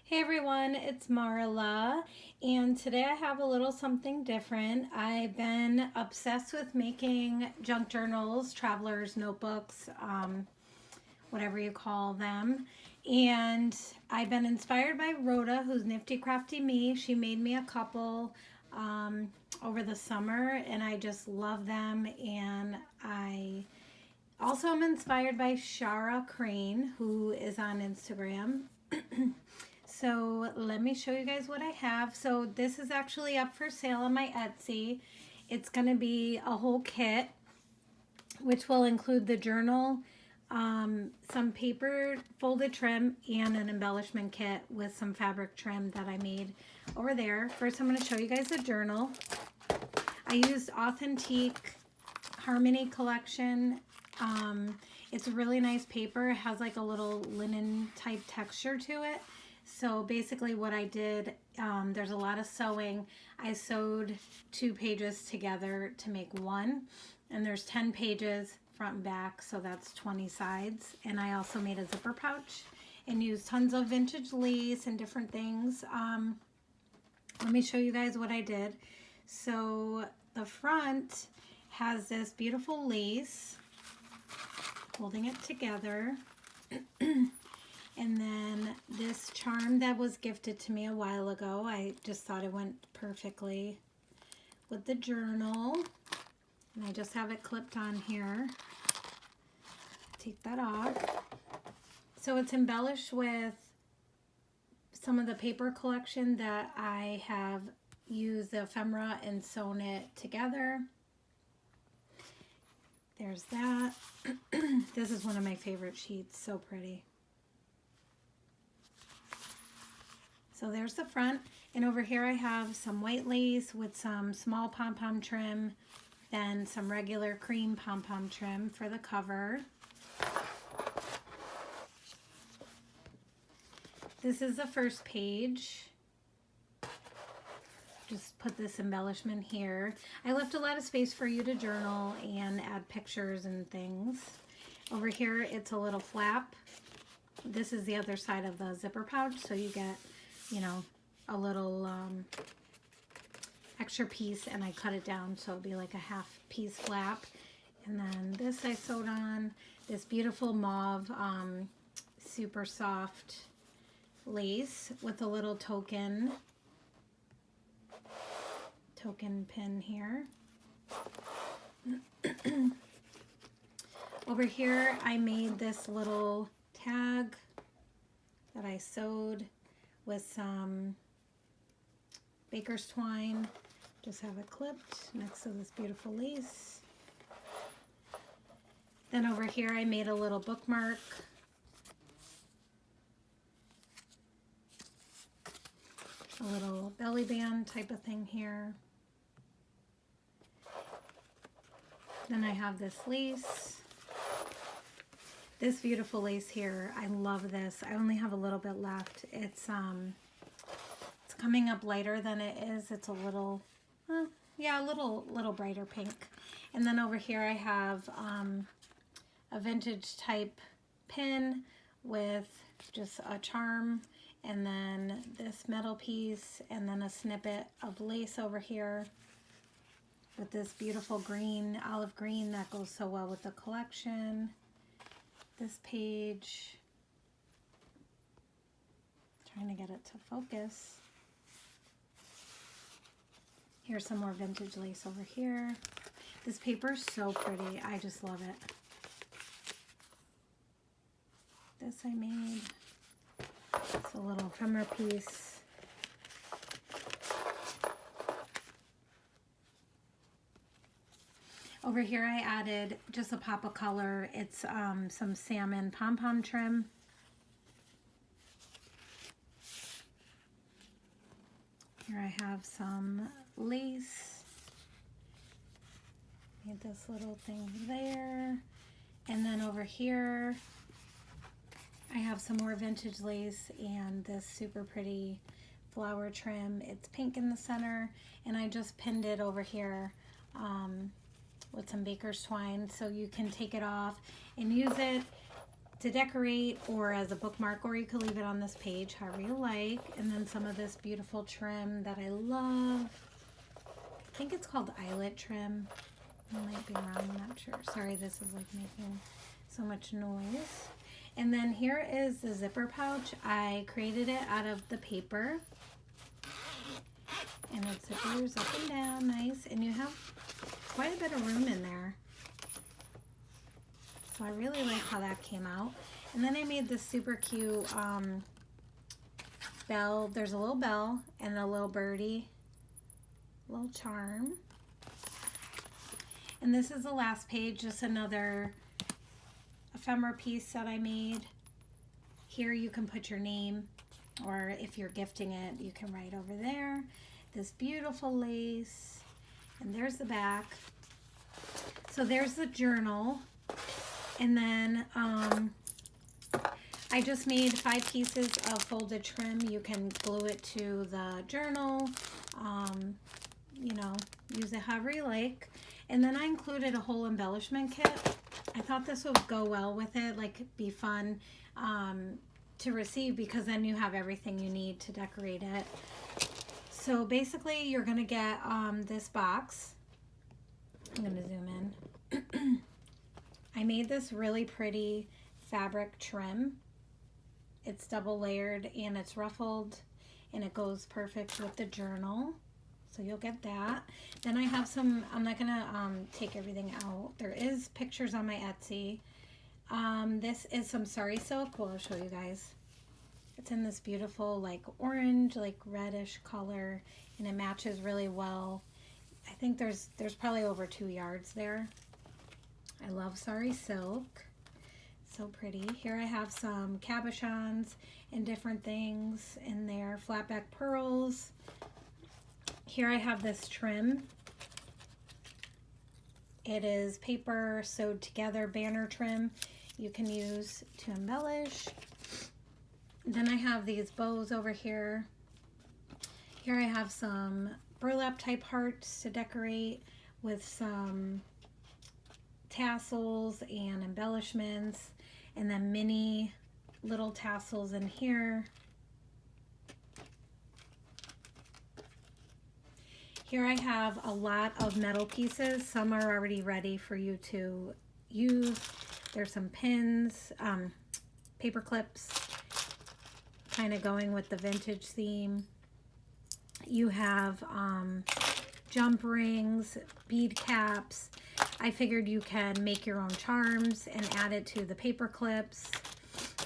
Hey everyone, it's Marla, and today I have a little something different. I've been obsessed with making junk journals, traveler's notebooks, whatever you call them. And I've been inspired by Rhoda, who's Nifty Crafty Me. She made me a couple over the summer, and I just love them. And I also am inspired by Shara Crane, who is on Instagram. So let me show you guys what I have. So this is actually up for sale on my Etsy. It's going to be a whole kit, which will include the journal, some paper folded trim, and an embellishment kit with some fabric trim that I made over there. First, I'm going to show you guys the journal. I used Authentique Harmony Collection. It's a really nice paper. It has like a little linen type texture to it. So basically what I did, there's a lot of sewing. I sewed 2 pages together to make one, and there's 10 pages front and back, so that's 20 sides. And I also made a zipper pouch and used tons of vintage lace and different things. Let me show you guys what I did. So the front has this beautiful lace holding it together. And then this charm that was gifted to me a while ago, I just thought it went perfectly with the journal. And I just have it clipped on here. Take that off. So it's embellished with some of the paper collection that I have used the ephemera and sewn it together. There's that. This is one of my favorite sheets, so pretty. So there's the front, and over here I have some white lace with some small pom-pom trim, then some regular cream pom-pom trim for the cover. This is the first page. Just put this embellishment here. I left a lot of space for you to journal and add pictures and things. Over here it's a little flap. This is the other side of the zipper pouch, so you get, you know, a little extra piece, and I cut it down so it'll be like a half piece flap. And then this I sewed on, this beautiful mauve super soft lace with a little token pin here. Over here I made this little tag that I sewed with some baker's twine. Just have it clipped next to this beautiful lace. Then over here I made a little bookmark. A little belly band type of thing here. Then I have this lace. This beautiful lace here, I love this. I only have a little bit left. It's coming up lighter than it is. It's a little, yeah, a little brighter pink. And then over here I have a vintage type pin with just a charm, and then this metal piece, and then a snippet of lace over here with this beautiful green, olive green that goes so well with the collection. This page, trying to get it to focus. Here's some more vintage lace over here. This paper is so pretty. I just love it. This I made. It's a little ephemera piece. Over here I added just a pop of color. It's some salmon pom-pom trim. Here I have some lace. Made this little thing there. And then over here I have some more vintage lace and this super pretty flower trim. It's pink in the center, and I just pinned it over here with some baker's twine, so you can take it off and use it to decorate or as a bookmark, or you could leave it on this page, however you like. And then some of this beautiful trim that I love. I think it's called eyelet trim. I might be wrong, I'm not sure. Sorry, this is like making so much noise. And then here is the zipper pouch. I created it out of the paper. And it zippers up and down, nice. And you have quite a bit of room in there. So I really like how that came out. And then I made this super cute bell. There's a little bell and a little birdie, little charm. And this is the last page, just another ephemera piece that I made. Here you can put your name, or if you're gifting it, you can write over there. This beautiful lace. And there's the back. So there's the journal. And then I just made 5 pieces of folded trim. You can glue it to the journal, you know, use it however you like. And then I included a whole embellishment kit. I thought this would go well with it, like be fun to receive, because then you have everything you need to decorate it. So basically you're gonna get this box. I'm gonna zoom in. I made this really pretty fabric trim. It's double layered and it's ruffled, and it goes perfect with the journal. So you'll get that. Then I have some, I'm not gonna take everything out. There is pictures on my Etsy. This is some sari silk. Well, I'll show you guys. It's in this beautiful like orange, like reddish color, and it matches really well. I think there's probably over 2 yards there. I love sari silk. So pretty. Here I have some cabochons and different things in there. Flat back pearls. Here I have this trim. It is paper sewed together banner trim you can use to embellish. Then I have these bows over here. Here I have some burlap type hearts to decorate with some tassels and embellishments, and then mini little tassels in here. Here I have a lot of metal pieces. Some are already ready for you to use. There's some pins, paper clips, kind of going with the vintage theme. You have jump rings, bead caps. I figured you can make your own charms and add it to the paper clips.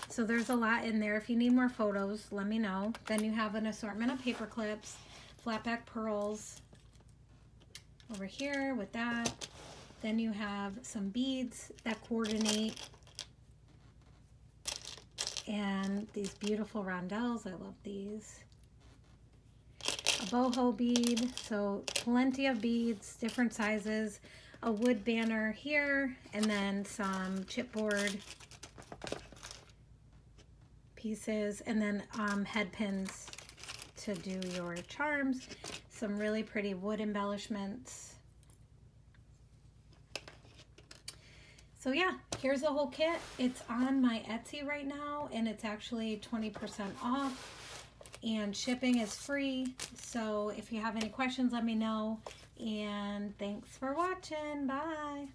So there's a lot in there. If you need more photos, let me know. Then you have an assortment of paper clips, flat back pearls over here with that. Then you have some beads that coordinate, and these beautiful rondelles. I love these. A boho bead, so plenty of beads, different sizes. A wood banner here, and then some chipboard pieces, and then head pins to do your charms. Some really pretty wood embellishments. So yeah, here's the whole kit. It's on my Etsy right now, and it's actually 20% off, and shipping is free. So if you have any questions, let me know. And thanks for watching. Bye.